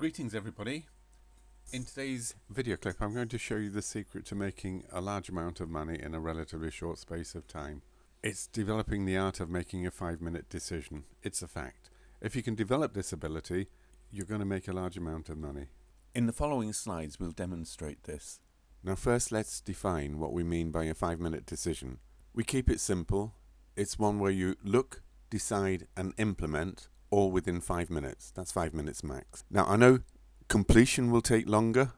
Greetings everybody. In today's video clip I'm going to show you the secret to making a large amount of money in a relatively short space of time. It's developing the art of making a 5-minute decision. It's a fact. If you can develop this ability, you're going to make a large amount of money. In the following slides we'll demonstrate this. Now first let's define what we mean by a 5-minute decision. We keep it simple. It's one where you look, decide and implement all within 5 minutes. That's 5 minutes max. Now I know completion will take longer.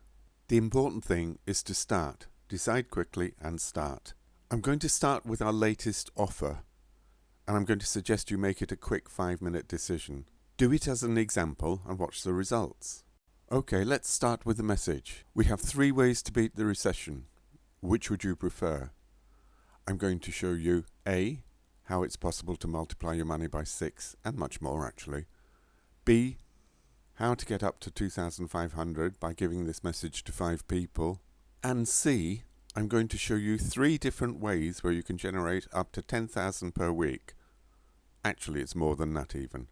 The important thing is to start. Decide quickly and start. I'm going to start with our latest offer and I'm going to suggest you make it a quick 5-minute decision. Do it as an example and watch the results. Okay, let's start with the message. We have 3 ways to beat the recession. Which would you prefer? I'm going to show you A, how it's possible to multiply your money by 6 and much more actually. B, how to get up to 2,500 by giving this message to 5 people. And C, I'm going to show you 3 different ways where you can generate up to 10,000 per week. Actually it's more than that even.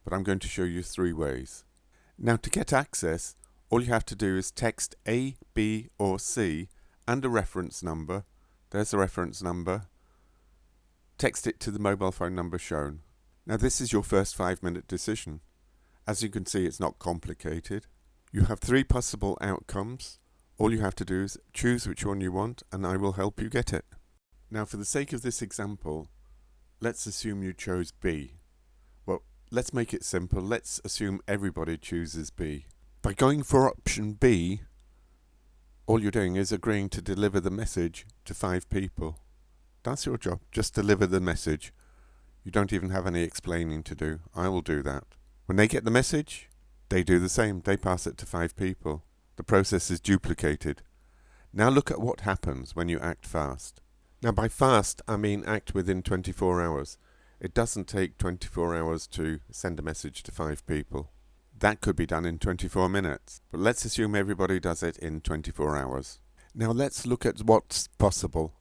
But I'm going to show you 3 ways. Now to get access, all you have to do is text A, B or C and a reference number. There's a reference number. Text it to the mobile phone number shown. Now this is your first 5-minute decision. As you can see, it's not complicated. You have 3 possible outcomes. All you have to do is choose which one you want and I will help you get it. Now for the sake of this example, let's assume you chose B. Well, let's make it simple. Let's assume everybody chooses B. By going for option B, all you're doing is agreeing to deliver the message to 5 people. That's your job. Just deliver the message. You don't even have any explaining to do. I will do that. When they get the message, they do the same. They pass it to 5 people. The process is duplicated. Now look at what happens when you act fast. Now by fast, I mean act within 24 hours. It doesn't take 24 hours to send a message to 5 people. That could be done in 24 minutes. But let's assume everybody does it in 24 hours. Now let's look at what's possible.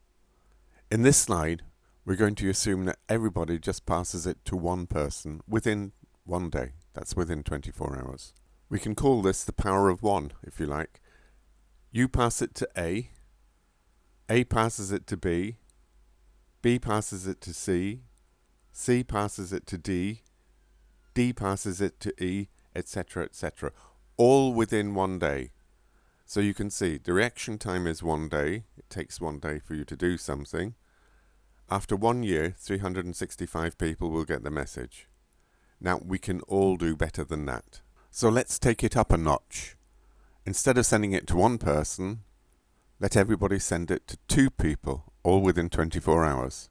In this slide, we're going to assume that everybody just passes it to 1 person within 1 day. That's within 24 hours. We can call this the power of 1, if you like. You pass it to A passes it to B passes it to C passes it to D passes it to E, etc., etc. All within 1 day. So you can see the reaction time is 1 day. It takes 1 day for you to do something. After 1 year, 365 people will get the message. Now we can all do better than that. So let's take it up a notch. Instead of sending it to 1 person, let everybody send it to 2 people, all within 24 hours.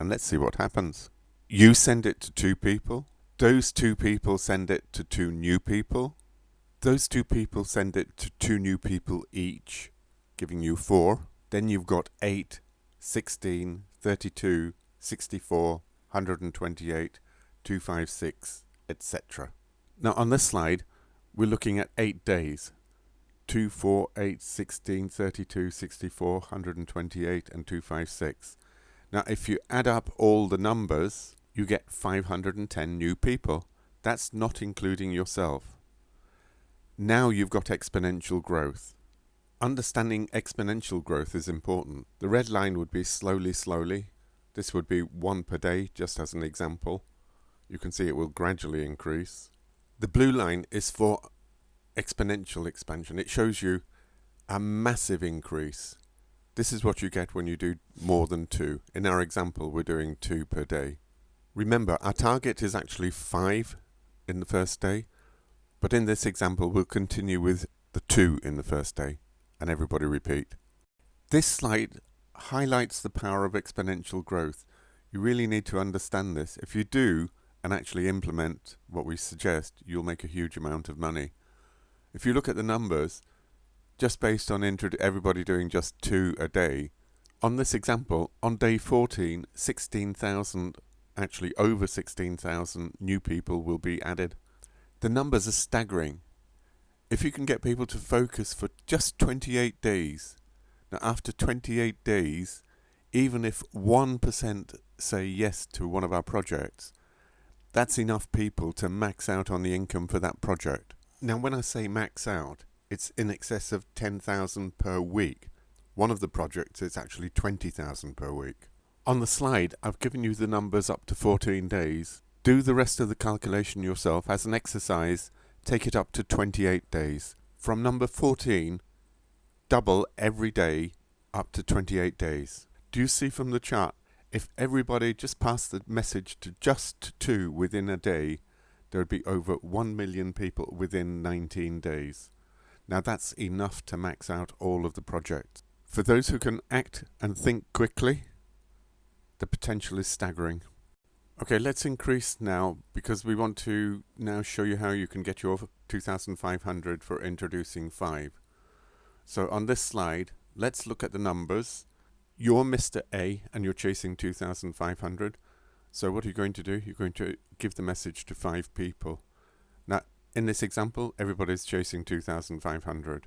And let's see what happens. You send it to 2 people. Those 2 people send it to 2 new people. Those 2 people send it to 2 new people each, giving you 4. Then you've got 8, 16, 32, 64, 128, 256, etc. Now on this slide, we're looking at 8 days. 2, 4, 8, 16, 32, 64, 128 and 256. Now if you add up all the numbers, you get 510 new people. That's not including yourself. Now you've got exponential growth. Understanding exponential growth is important. The red line would be slowly. This would be 1 per day, just as an example. You can see it will gradually increase. The blue line is for exponential expansion. It shows you a massive increase. This is what you get when you do more than 2. In our example, we're doing 2 per day. Remember, our target is actually 5 in the first day. But in this example, we'll continue with the 2 in the first day, and everybody repeat. This slide highlights the power of exponential growth. You really need to understand this. If you do and actually implement what we suggest, you'll make a huge amount of money. If you look at the numbers, just based on everybody doing just 2 a day, on this example, on day 14, 16,000, actually over 16,000 new people will be added. The numbers are staggering. If you can get people to focus for just 28 days, now after 28 days, even if 1% say yes to one of our projects, that's enough people to max out on the income for that project. Now when I say max out, it's in excess of 10,000 per week. One of the projects is actually 20,000 per week. On the slide, I've given you the numbers up to 14 days. Do the rest of the calculation yourself. As an exercise, take it up to 28 days. From number 14, double every day up to 28 days. Do you see from the chart, if everybody just passed the message to just 2 within a day, there would be over 1 million people within 19 days. Now that's enough to max out all of the projects. For those who can act and think quickly, the potential is staggering. Okay, let's increase now because we want to now show you how you can get your 2,500 for introducing 5. So on this slide, let's look at the numbers. You're Mr. A and you're chasing 2,500. So what are you going to do? You're going to give the message to 5 people. Now, in this example, everybody's chasing 2,500.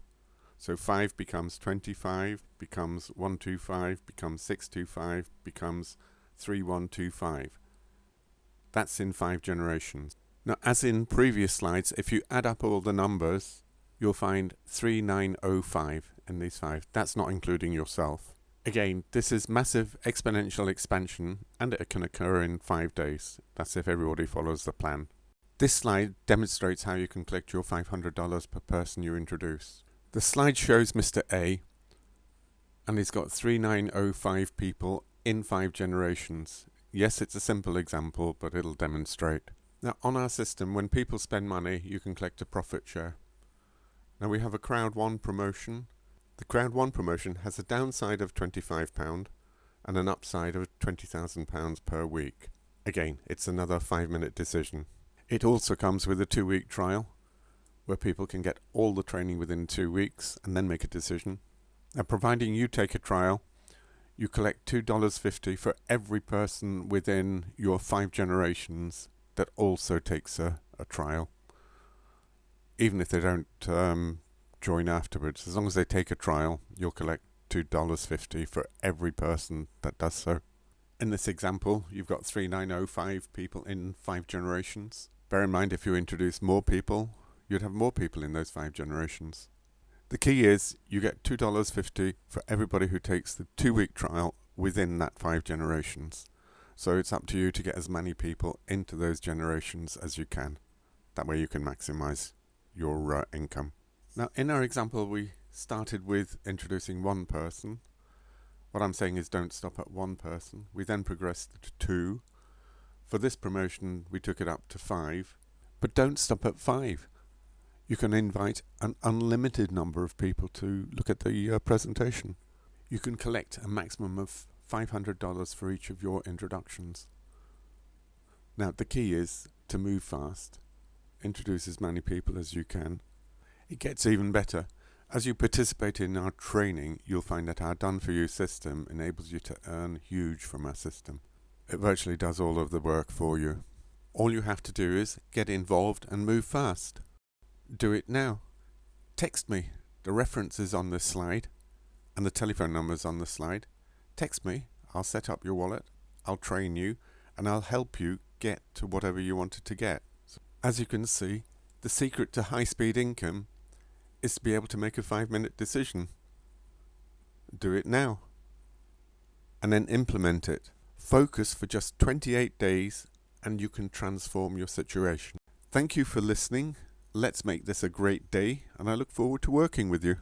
So 5 becomes 25, becomes 125, becomes 625, becomes 3125. That's in 5 generations. Now, as in previous slides, if you add up all the numbers, you'll find 3905 in these 5. That's not including yourself. Again, this is massive exponential expansion, and it can occur in 5 days. That's if everybody follows the plan. This slide demonstrates how you can collect your $500 per person you introduce. The slide shows Mr. A, and he's got 3905 people in 5 generations. Yes, it's a simple example, but it'll demonstrate. Now, on our system, when people spend money, you can collect a profit share. Now, we have a Crowd 1 promotion. The Crowd 1 promotion has a downside of £25 and an upside of £20,000 per week. Again, it's another 5-minute decision. It also comes with a 2-week trial where people can get all the training within 2 weeks and then make a decision. Now, providing you take a trial, you collect $2.50 for every person within your 5 generations that also takes a trial. Even if they don't join afterwards, as long as they take a trial, you'll collect $2.50 for every person that does so. In this example, you've got 3905 people in 5 generations. Bear in mind, if you introduce more people, you'd have more people in those 5 generations. The key is you get $2.50 for everybody who takes the 2-week trial within that 5 generations. So it's up to you to get as many people into those generations as you can. That way you can maximize your income. Now, in our example, we started with introducing 1 person. What I'm saying is don't stop at 1 person. We then progressed to 2. For this promotion, we took it up to 5. But don't stop at 5. You can invite an unlimited number of people to look at the presentation. You can collect a maximum of $500 for each of your introductions. Now, the key is to move fast. Introduce as many people as you can. It gets even better. As you participate in our training, you'll find that our done-for-you system enables you to earn huge from our system. It virtually does all of the work for you. All you have to do is get involved and move fast. Do it now. Text me. The reference is on this slide, and the telephone number is on the slide. Text me. I'll set up your wallet. I'll train you, and I'll help you get to whatever you wanted to get. So, as you can see, the secret to high-speed income is to be able to make a 5-minute decision. Do it now. And then implement it. Focus for just 28 days and you can transform your situation. Thank you for listening. Let's make this a great day and I look forward to working with you.